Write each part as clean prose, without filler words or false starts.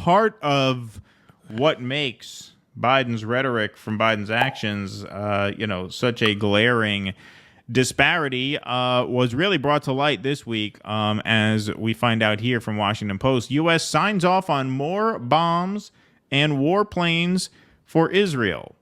part of what makes Biden's rhetoric from Biden's actions, such a glaring disparity was really brought to light this week, as we find out here from Washington Post. U.S. signs off on more bombs and warplanes for Israel.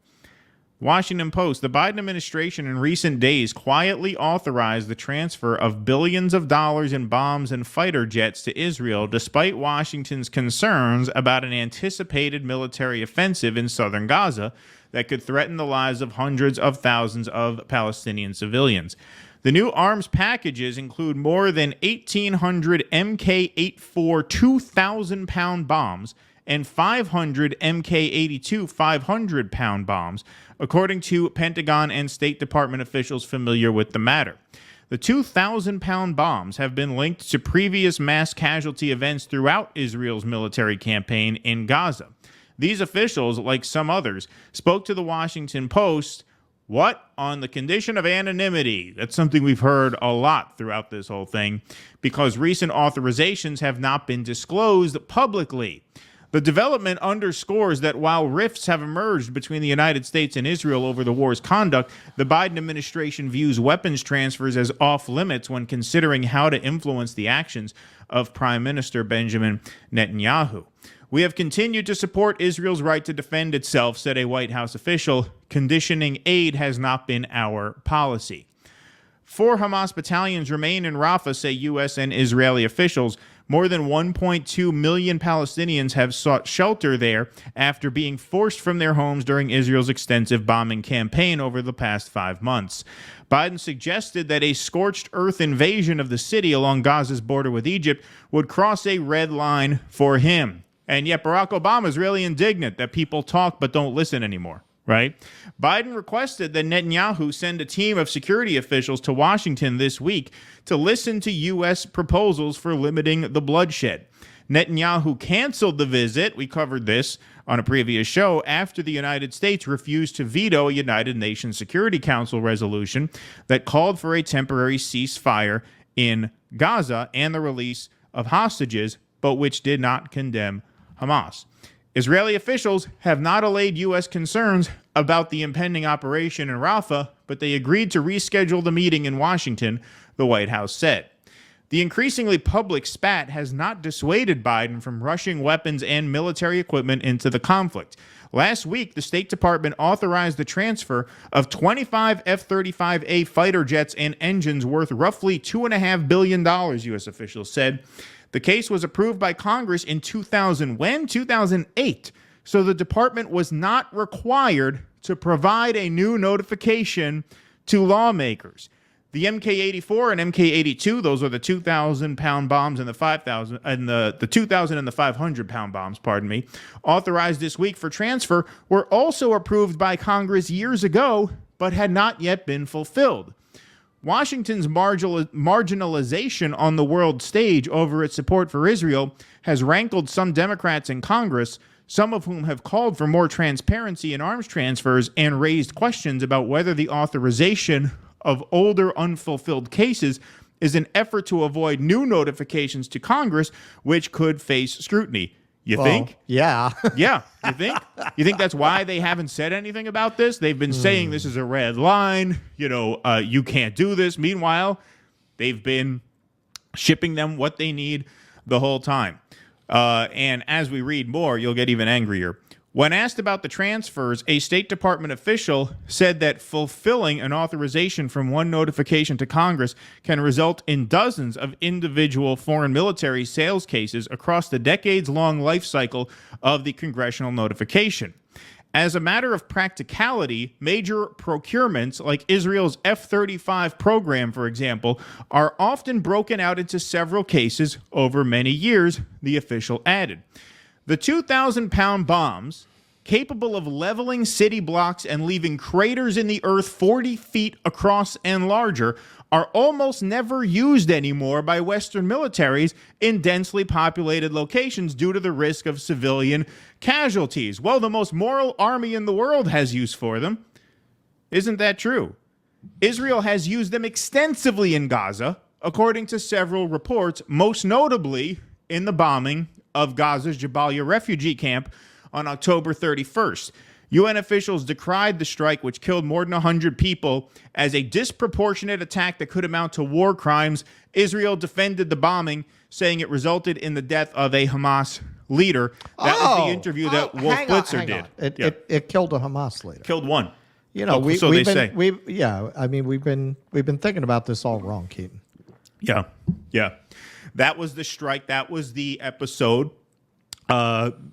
Washington Post, the Biden administration in recent days quietly authorized the transfer of billions of dollars in bombs and fighter jets to Israel, despite Washington's concerns about an anticipated military offensive in southern Gaza that could threaten the lives of hundreds of thousands of Palestinian civilians. The new arms packages include more than 1,800 Mk-84 2,000-pound bombs and 500 Mk-82 500-pound bombs, according to Pentagon and State Department officials familiar with the matter. The 2,000-pound bombs have been linked to previous mass casualty events throughout Israel's military campaign in Gaza. These officials, like some others, spoke to the Washington Post, on the condition of anonymity. That's something we've heard a lot throughout this whole thing, because recent authorizations have not been disclosed publicly. The development underscores that while rifts have emerged between the United States and Israel over the war's conduct, the Biden administration views weapons transfers as off limits when considering how to influence the actions of Prime Minister Benjamin Netanyahu. We have continued to support Israel's right to defend itself, said a White House official. Conditioning aid has not been our policy. 4 Hamas battalions remain in Rafah, say U.S. and Israeli officials. More than 1.2 million Palestinians have sought shelter there after being forced from their homes during Israel's extensive bombing campaign over the past 5 months. Biden suggested that a scorched earth invasion of the city along Gaza's border with Egypt would cross a red line for him. And yet Barack Obama is really indignant that people talk but don't listen anymore. Right? Biden requested that Netanyahu send a team of security officials to Washington this week to listen to U.S. proposals for limiting the bloodshed. Netanyahu canceled the visit, we covered this on a previous show, after the United States refused to veto a United Nations Security Council resolution that called for a temporary ceasefire in Gaza and the release of hostages, but which did not condemn Hamas. Israeli officials have not allayed U.S. concerns about the impending operation in Rafah, but they agreed to reschedule the meeting in Washington, the White House said. The increasingly public spat has not dissuaded Biden from rushing weapons and military equipment into the conflict. Last week, the State Department authorized the transfer of 25 F-35A fighter jets and engines worth roughly $2.5 billion, U.S. officials said. The case was approved by Congress in 2008, so the department was not required to provide a new notification to lawmakers. The Mk-84 and Mk-82, those are the 2,000-pound bombs and the 5,000 and the 2,000 and the 500-pound bombs, authorized this week for transfer, were also approved by Congress years ago, but had not yet been fulfilled. Washington's marginalization on the world stage over its support for Israel has rankled some Democrats in Congress, some of whom have called for more transparency in arms transfers and raised questions about whether the authorization of older unfulfilled cases is an effort to avoid new notifications to Congress, which could face scrutiny. You think? Yeah. Yeah. You think? You think that's why they haven't said anything about this? They've been saying this is a red line. You can't do this. Meanwhile, they've been shipping them what they need the whole time. And as we read more, you'll get even angrier. When asked about the transfers, a State Department official said that fulfilling an authorization from one notification to Congress can result in dozens of individual foreign military sales cases across the decades-long life cycle of the congressional notification. As a matter of practicality, major procurements like Israel's F-35 program, for example, are often broken out into several cases over many years, the official added. The 2,000-pound bombs, capable of leveling city blocks and leaving craters in the earth 40 feet across and larger, are almost never used anymore by Western militaries in densely populated locations due to the risk of civilian casualties. Well, the most moral army in the world has use for them. Isn't that true? Israel has used them extensively in Gaza, according to several reports, most notably in the bombing of Gaza's Jabalia refugee camp on October 31st. UN officials decried the strike, which killed more than 100 people, as a disproportionate attack that could amount to war crimes. Israel defended the bombing, saying it resulted in the death of a Hamas leader. That was the interview that Wolf Blitzer did. It killed a Hamas leader. Killed one. You know, we've been thinking about this all wrong, Keaton. Yeah. That was the strike. That was the episode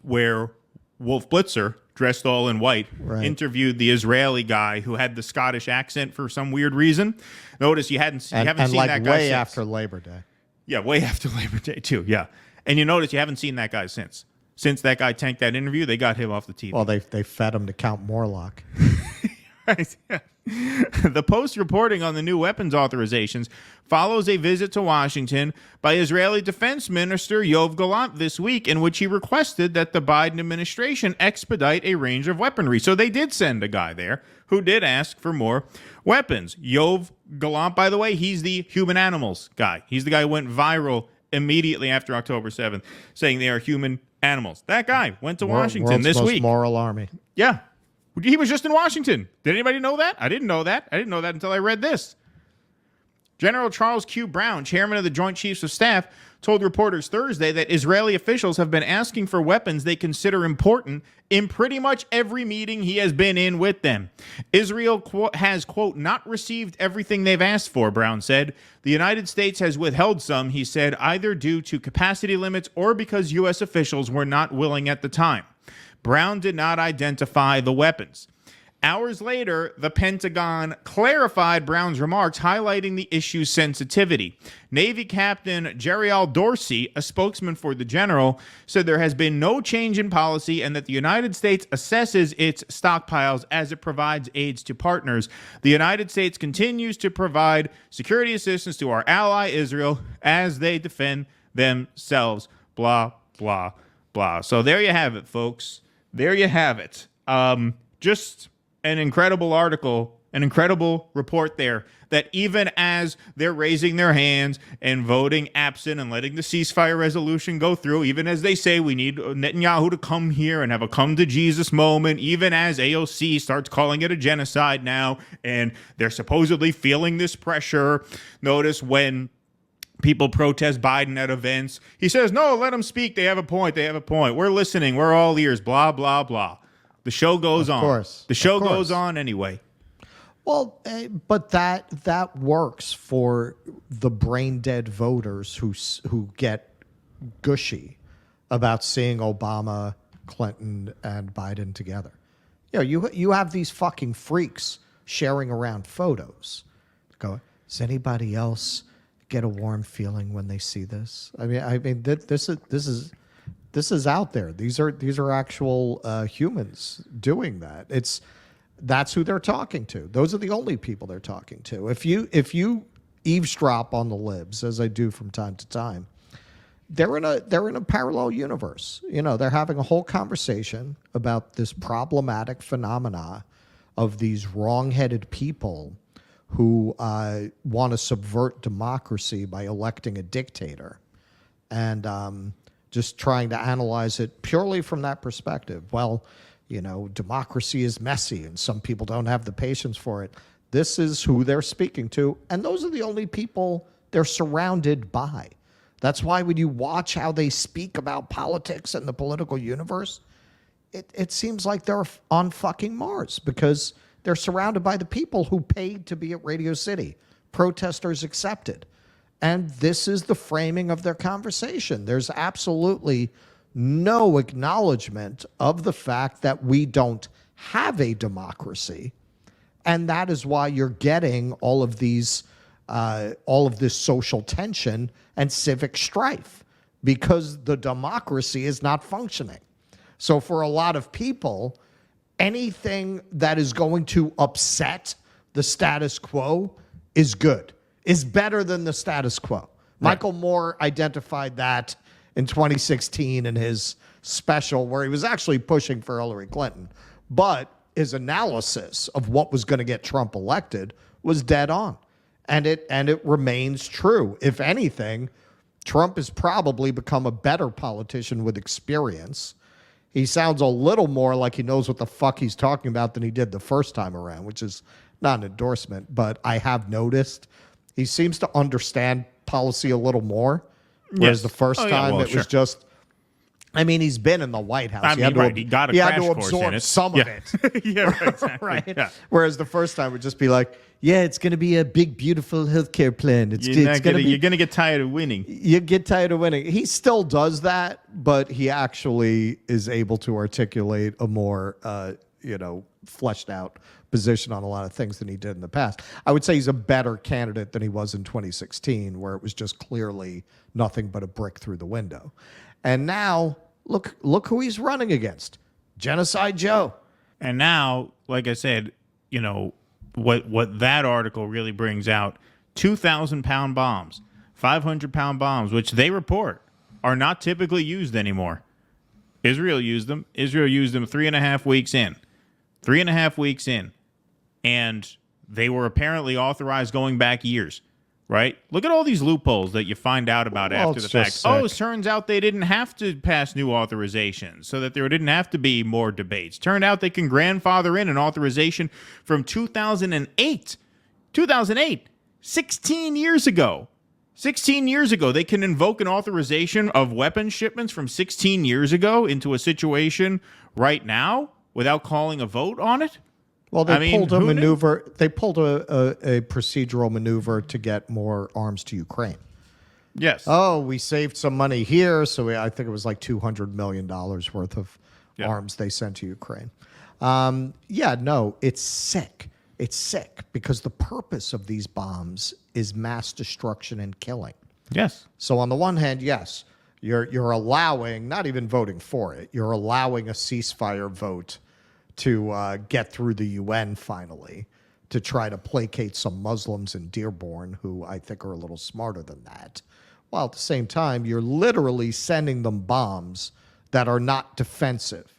where Wolf Blitzer, dressed all in white, interviewed the Israeli guy who had the Scottish accent for some weird reason. Notice you haven't seen that guy way since. after Labor Day. Yeah, way after Labor Day too. Yeah, and you notice you haven't seen that guy since. Since that guy tanked that interview, they got him off the TV. Well, they fed him to Count Morlock. Right. Yeah. The Post reporting on the new weapons authorizations follows a visit to Washington by Israeli Defense Minister Yoav Gallant this week, in which he requested that the Biden administration expedite a range of weaponry. So they did send a guy there who did ask for more weapons. Yoav Gallant, by the way, he's the human animals guy. He's the guy who went viral immediately after October 7th, saying they are human animals. That guy went to Washington this week. Moral army. Yeah. He was just in Washington. Did anybody know that? I didn't know that. I didn't know that until I read this. General Charles Q. Brown, chairman of the Joint Chiefs of Staff, told reporters Thursday that Israeli officials have been asking for weapons they consider important in pretty much every meeting he has been in with them. Israel has, quote, not received everything they've asked for, Brown said. The United States has withheld some, he said, either due to capacity limits or because U.S. officials were not willing at the time. Brown did not identify the weapons. Hours later, the Pentagon clarified Brown's remarks, highlighting the issue's sensitivity. Navy Captain Jerial Dorsey, a spokesman for the general, said there has been no change in policy and that the United States assesses its stockpiles as it provides aids to partners. The United States continues to provide security assistance to our ally Israel as they defend themselves. Blah, blah, blah. So there you have it, folks. There you have it. Just an incredible article, an incredible report there, that even as they're raising their hands and voting absent and letting the ceasefire resolution go through, even as they say we need Netanyahu to come here and have a come to Jesus moment, even as AOC starts calling it a genocide now, and they're supposedly feeling this pressure. Notice when people protest Biden at events, he says, no, let them speak. They have a point. We're listening. We're all ears. Blah, blah, blah. The show goes on. Of course. The show goes on anyway. Well, but that works for the brain dead voters who get gushy about seeing Obama, Clinton, and Biden together. You have these fucking freaks sharing around photos. Go, does anybody else get a warm feeling when they see this? I mean, this is out there. These are actual humans doing that. That's who they're talking to. Those are the only people they're talking to. If you eavesdrop on the libs, as I do from time to time, they're in a parallel universe. They're having a whole conversation about this problematic phenomena of these wrong-headed people who want to subvert democracy by electing a dictator, and just trying to analyze it purely from that perspective. Well, democracy is messy and some people don't have the patience for it. This is who they're speaking to, and those are the only people they're surrounded by. That's why when you watch how they speak about politics and the political universe, it seems like they're on fucking Mars, because they're surrounded by the people who paid to be at Radio City, protesters accepted. And this is the framing of their conversation. There's absolutely no acknowledgement of the fact that we don't have a democracy. And that is why you're getting all of this social tension and civic strife, because the democracy is not functioning. So for a lot of people, anything that is going to upset the status quo is good, is better than the status quo. Right. Michael Moore identified that in 2016 in his special, where he was actually pushing for Hillary Clinton. But his analysis of what was going to get Trump elected was dead on. And it remains true. If anything, Trump has probably become a better politician with experience. He sounds a little more like he knows what the fuck he's talking about than he did the first time around, which is not an endorsement, but I have noticed he seems to understand policy a little more. Whereas the first time it was just, I mean, he's been in the White House. He got a crash course in it. Some of it. Yeah, right, exactly. Right? Yeah. Whereas the first time would just be like, yeah, it's going to be a big, beautiful healthcare plan. You're going to get tired of winning. You get tired of winning. He still does that, but he actually is able to articulate a more, fleshed out position on a lot of things than he did in the past. I would say he's a better candidate than he was in 2016, where it was just clearly nothing but a brick through the window. And now, look who he's running against. Genocide Joe. And now, like I said, what that article really brings out, 2,000-pound bombs, 500-pound bombs, which they report are not typically used anymore. Israel used them. Israel used them 3.5 weeks in. 3.5 weeks in. And they were apparently authorized going back years, right? Look at all these loopholes that you find out about after the fact. Oh, it turns out they didn't have to pass new authorizations so that there didn't have to be more debates. Turned out they can grandfather in an authorization from 2008. 16 years ago. 16 years ago, they can invoke an authorization of weapons shipments from 16 years ago into a situation right now without calling a vote on it? Well, they pulled a maneuver. They pulled a procedural maneuver to get more arms to Ukraine. Yes. Oh, we saved some money here, so I think it was like $200 million worth of arms they sent to Ukraine. It's sick. It's sick because the purpose of these bombs is mass destruction and killing. Yes. So on the one hand, yes, you're allowing, not even voting for it, you're allowing a ceasefire vote to get through the UN finally, to try to placate some Muslims in Dearborn who I think are a little smarter than that. While at the same time, you're literally sending them bombs that are not defensive,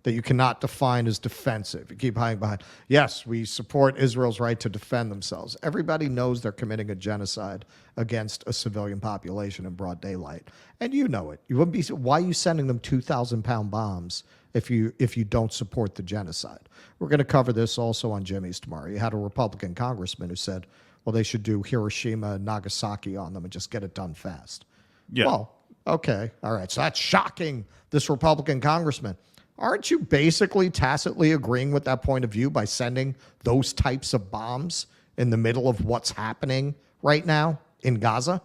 that you cannot define as defensive. You keep hiding behind, yes, we support Israel's right to defend themselves. Everybody knows they're committing a genocide against a civilian population in broad daylight. And you know it. You wouldn't be. Why are you sending them 2,000-pound bombs if you don't support the genocide? We're going to cover this also on Jimmy's tomorrow. You had a Republican congressman who said, well, they should do Hiroshima and Nagasaki on them and just get it done fast. Yeah. Well, okay. All right. So that's shocking, this Republican congressman. Aren't you basically tacitly agreeing with that point of view by sending those types of bombs in the middle of what's happening right now in Gaza?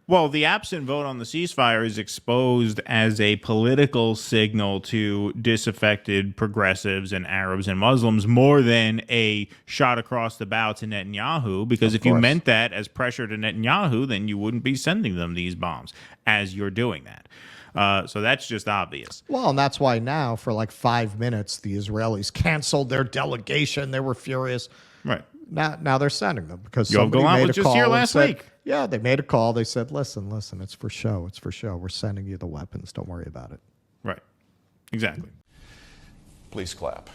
Well, the absent vote on the ceasefire is exposed as a political signal to disaffected progressives and Arabs and Muslims more than a shot across the bow to Netanyahu, because if you meant that as pressure to Netanyahu, then you wouldn't be sending them these bombs as you're doing that. So that's just obvious. Well, and that's why now, for like 5 minutes, the Israelis canceled their delegation. They were furious. Right. Now they're sending them because Yoav somebody Gallant made was a just call here and last said, week. yeah, they made a call. They said, listen, it's for show. It's for show. We're sending you the weapons. Don't worry about it. Right. Exactly. Please clap.